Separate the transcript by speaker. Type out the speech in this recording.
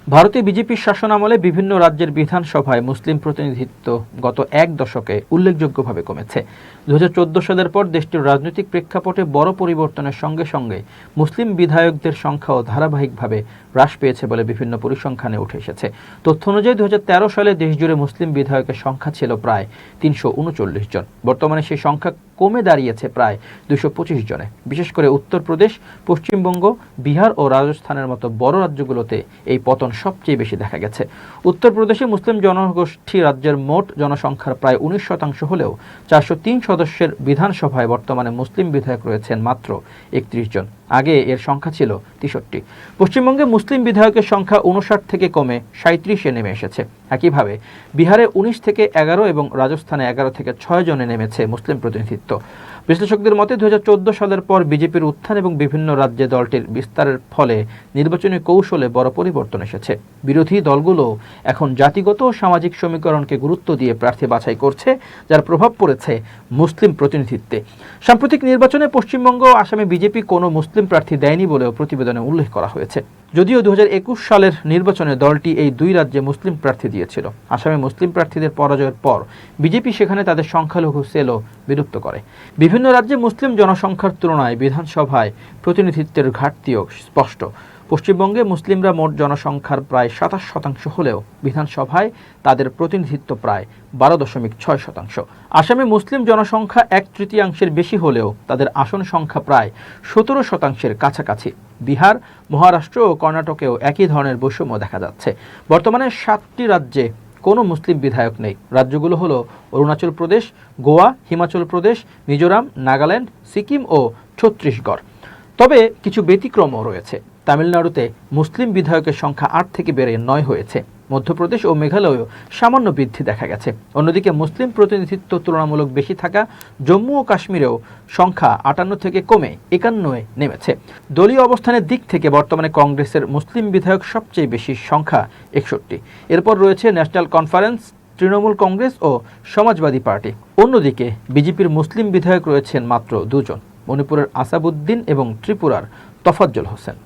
Speaker 1: ভারতীয় বিজেপির শাসনামলে বিভিন্ন রাজ্যের বিধানসভায় মুসলিম প্রতিনিধিত্ব গত এক দশকে উল্লেখযোগ্যভাবে কমেছে। 2014 সালের পর দেশটির রাজনৈতিক প্রেক্ষাপটে বড় পরিবর্তনের সঙ্গে সঙ্গে মুসলিম বিধায়কদের সংখ্যাও ধারাবাহিকভাবে হ্রাস পেয়েছে বলে বিভিন্ন পরিসংখ্যানে উঠে এসেছে। তথ্য অনুযায়ী 2013 সালে দেশজুড়ে মুসলিম বিধায়কের সংখ্যা ছিল প্রায় 339 জন। বর্তমানে সেই সংখ্যা কমে দাঁড়িয়েছে প্রায় 225 জনে। বিশেষ করে উত্তরপ্রদেশ, পশ্চিমবঙ্গ, বিহার ও রাজস্থানের মতো বড় রাজ্যগুলোতে এই পতন সবচেয়ে বেশি দেখা গেছে। উত্তরপ্রদেশে মুসলিম জনগোষ্ঠী রাজ্যের মোট জনসংখ্যার প্রায় 19% হলেও 403 সদস্যের বিধানসভায় বর্তমানে মুসলিম বিধায়ক রয়েছেন মাত্র 31 জন। আগে এর সংখ্যা ছিল 63। পশ্চিমবঙ্গে মুসলিম বিধায়কের সংখ্যা 59 থেকে কমে 37-এ নেমে এসেছে। একইভাবে বিহারে 19 থেকে 11 এবং রাজস্থানে 11 থেকে 6 জনে নেমেছে মুসলিম প্রতিনিধিত্ব। বিশ্লেষকদের মতে 2014 সালের পর বিজেপির উত্থান এবং বিভিন্ন রাজ্যে দলটির বিস্তারের ফলে নির্বাচনী কৌশলে বড় পরিবর্তন এসেছে। বিরোধী দলগুলো এখন জাতিগত ও সামাজিক সমীকরণকে গুরুত্ব দিয়ে প্রার্থী বাছাই করছে, যার প্রভাব পড়েছে মুসলিম প্রতিনিধিত্বে। সাম্প্রতিক নির্বাচনে পশ্চিমবঙ্গ ও আসামে বিজেপি কোনো মুসলিম প্রার্থী দেয়নি বলেও প্রতিবেদনে উল্লেখ করা হয়েছে। যদিও 2021 সালের নির্বাচনে দলটি এই দুই রাজ্যে মুসলিম প্রার্থী দিয়েছিল। আসামে মুসলিম প্রার্থীদের পরাজয়ের পর বিজেপি সেখানে তাদের সংখ্যালঘু সেলও বিলুপ্ত করে। বিভিন্ন রাজ্যে মুসলিম জনসংখ্যার তুলনায় বিধানসভায় প্রতিনিধিত্বের ঘাটতিও স্পষ্ট। পশ্চিমবঙ্গে মুসলিমরা মোট জনসংখ্যার প্রায় 27% হলেও বিধানসভায় তাদের প্রতিনিধিত্ব প্রায় 12.6%। আসামে মুসলিম জনসংখ্যা 1/3 বেশি হলেও তাদের আসন সংখ্যা প্রায় 17%-এর কাছাকাছি। বিহার, মহারাষ্ট্র ও কর্ণাটকেও একই ধরনের বৈষম্য দেখা যাচ্ছে। বর্তমানে 7টি রাজ্যে কোনো মুসলিম বিধায়ক নেই। রাজ্যগুলো হলো অরুণাচল প্রদেশ, গোয়া, হিমাচল প্রদেশ, মিজোরাম, নাগাল্যান্ড, সিকিম ও ছত্তিশগড়। তবে কিছু ব্যতিক্রমও রয়েছে। তামিলনাড়ুতে মুসলিম বিধায়কের সংখ্যা 8 থেকে বেড়ে 9 হয়েছে। মধ্যপ্রদেশ ও মেঘালয়েও সামান্য বৃদ্ধি দেখা গেছে। অন্যদিকে মুসলিম প্রতিনিধিত্ব তুলনামূলক বেশি থাকা জম্মু ও কাশ্মীরেও সংখ্যা 58 থেকে কমে 51-এ নেমেছে। দলীয় অবস্থানের দিক থেকে বর্তমানে কংগ্রেসের মুসলিম বিধায়ক সবচেয়ে বেশি, সংখ্যা 61। এরপর রয়েছে ন্যাশনাল কনফারেন্স, তৃণমূল কংগ্রেস ও সমাজবাদী পার্টি। অন্যদিকে বিজেপির মুসলিম বিধায়ক রয়েছেন মাত্র 2 জন, মণিপুরের আসাদুদ্দিন এবং ত্রিপুরার তফাজ্জল হোসেন।